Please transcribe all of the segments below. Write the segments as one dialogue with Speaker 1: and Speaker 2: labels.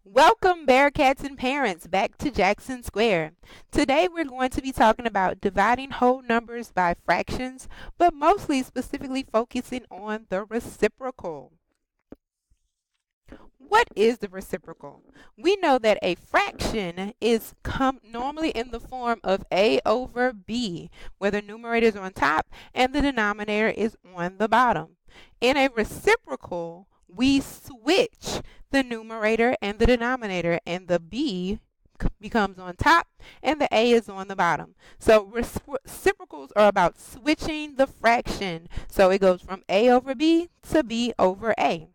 Speaker 1: Welcome, Bearcats and parents, back to Jackson Square. Today we're going to be talking about dividing whole numbers by fractions, but mostly specifically focusing on the reciprocal. What is the reciprocal? We know that a fraction is normally in the form of a over b, where the numerator is on top and the denominator is on the bottom. In a reciprocal, we switch the numerator and the denominator, and the b becomes on top and the a is on the bottom. So reciprocals are about switching the fraction. So it goes from a over b to b over a.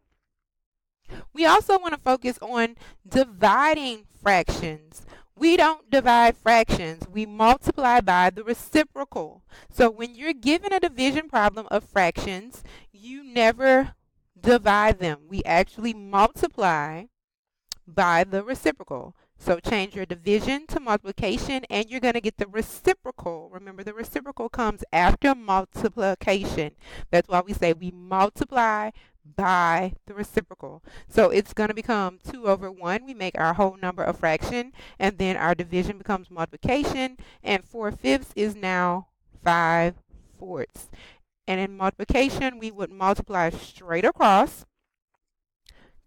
Speaker 1: We also want to focus on dividing fractions. We don't divide fractions. We multiply by the reciprocal. So when you're given a division problem of fractions, you never divide them. We actually multiply by the reciprocal. So change your division to multiplication and you're going to get the reciprocal. Remember, the reciprocal comes after multiplication. That's why we say we multiply by the reciprocal. So it's going to become 2 over 1. We make our whole number a fraction, and then our division becomes multiplication, and 4/5 is now 5/4. And in multiplication, we would multiply straight across.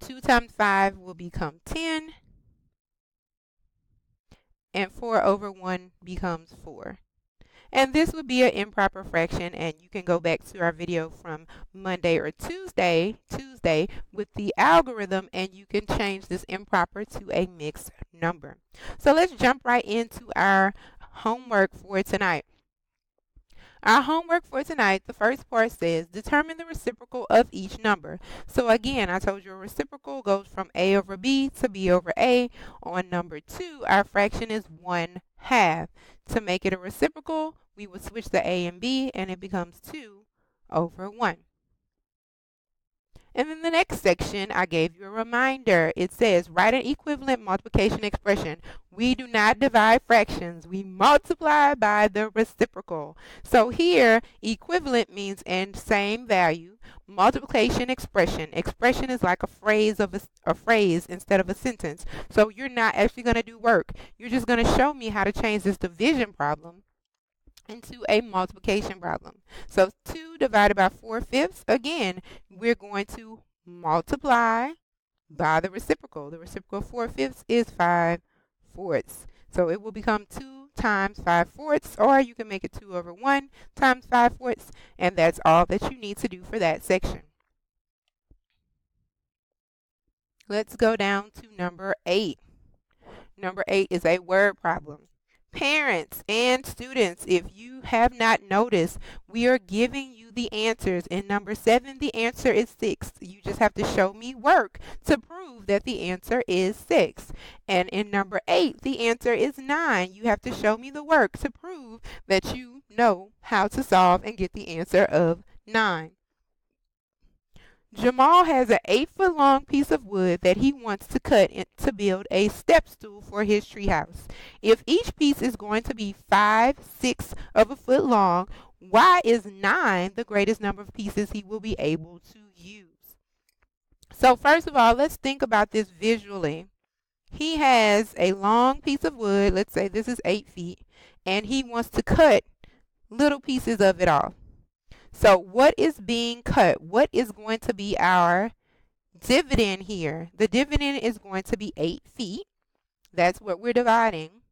Speaker 1: 2 times 5 will become 10, and 4 over 1 becomes 4. And this would be an improper fraction, and you can go back to our video from Monday or Tuesday with the algorithm, and you can change this improper to a mixed number. So let's jump right into our homework for tonight. Our homework for tonight, the first part says, determine the reciprocal of each number. So again, I told you a reciprocal goes from a over b to b over a. On number 2, our fraction is 1/2. To make it a reciprocal, we would switch the a and b, and it becomes 2 over 1. And in the next section, I gave you a reminder. It says, write an equivalent multiplication expression. We do not divide fractions. We multiply by the reciprocal. So here, equivalent means and same value. Multiplication expression. Expression is like a phrase instead of a sentence. So you're not actually going to do work. You're just going to show me how to change this division problem into a multiplication problem. So 2 divided by 4/5, again, we're going to multiply by the reciprocal. The reciprocal of 4/5 is 5/4. So it will become 2 times 5/4, or you can make it 2 over 1 times 5/4, and that's all that you need to do for that section. Let's go down to number 8. Number 8 is a word problem. Parents and students, if you have not noticed, we are giving you the answers. In number 7, the answer is 6. You just have to show me work to prove that the answer is 6. And in number 8, the answer is 9. You have to show me the work to prove that you know how to solve and get the answer of 9. Jamal has an 8-foot long piece of wood that he wants to cut to build a step stool for his treehouse. If each piece is going to be 5/6 of a foot long, why is 9 the greatest number of pieces he will be able to use? So first of all, let's think about this visually. He has a long piece of wood, let's say this is 8 feet, and he wants to cut little pieces of it off. So what is being cut? What is going to be our dividend here? The dividend is going to be 8 feet. That's what we're dividing.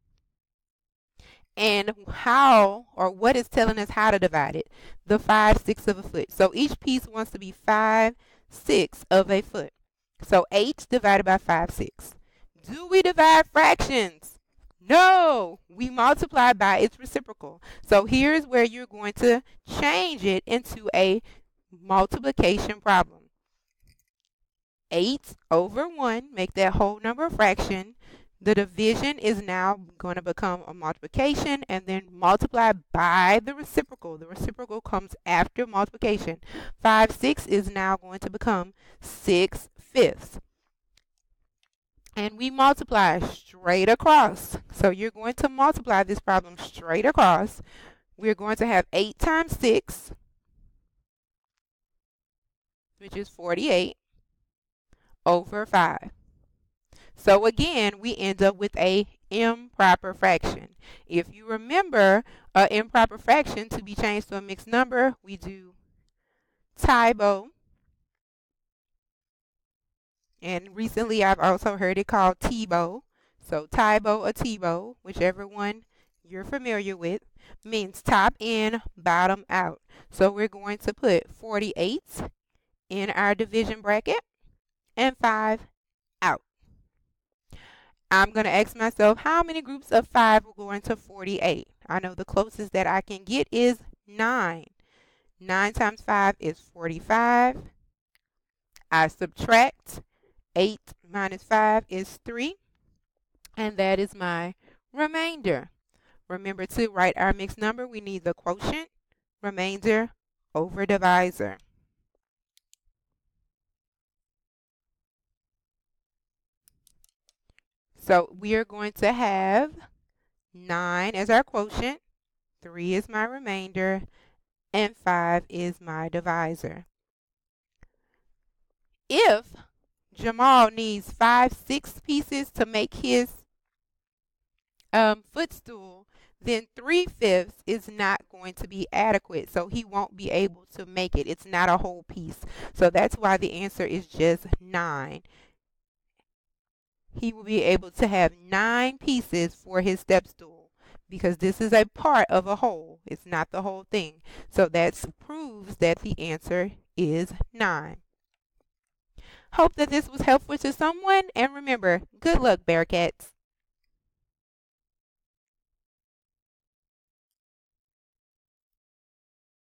Speaker 1: And how, or what is telling us how to divide it? The 5/6 of a foot. So each piece wants to be 5/6 of a foot. So 8 divided by 5/6. Do we divide fractions? No, we multiply by its reciprocal. So here's where you're going to change it into a multiplication problem. 8 over 1, make that whole number a fraction. The division is now going to become a multiplication, and then multiply by the reciprocal. The reciprocal comes after multiplication. 5/6 is now going to become 6/5. And we multiply straight across. So you're going to multiply this problem straight across. We're going to have 8 times 6, which is 48, over 5. So again, we end up with a improper fraction. If you remember an improper fraction to be changed to a mixed number, we do typo. And recently I've also heard it called T-bow. So typo or T-bow, whichever one you're familiar with, means top in, bottom out. So we're going to put 48 in our division bracket and 5 out. I'm going to ask myself, how many groups of 5 will go into 48? I know the closest that I can get is 9. 9 times 5 is 45. I subtract. 8 minus 5 is 3. And that is my remainder. Remember to write our mixed number, we need the quotient, remainder, over divisor. So we are going to have 9 as our quotient, 3 is my remainder, and 5 is my divisor. If Jamal needs 5/6 pieces to make his footstool, then 3/5 is not going to be adequate. So he won't be able to make it. It's not a whole piece. So that's why the answer is just 9. He will be able to have 9 pieces for his step stool because this is a part of a whole. It's not the whole thing. So that proves that the answer is 9. Hope that this was helpful to someone. And remember, good luck, Bearcats.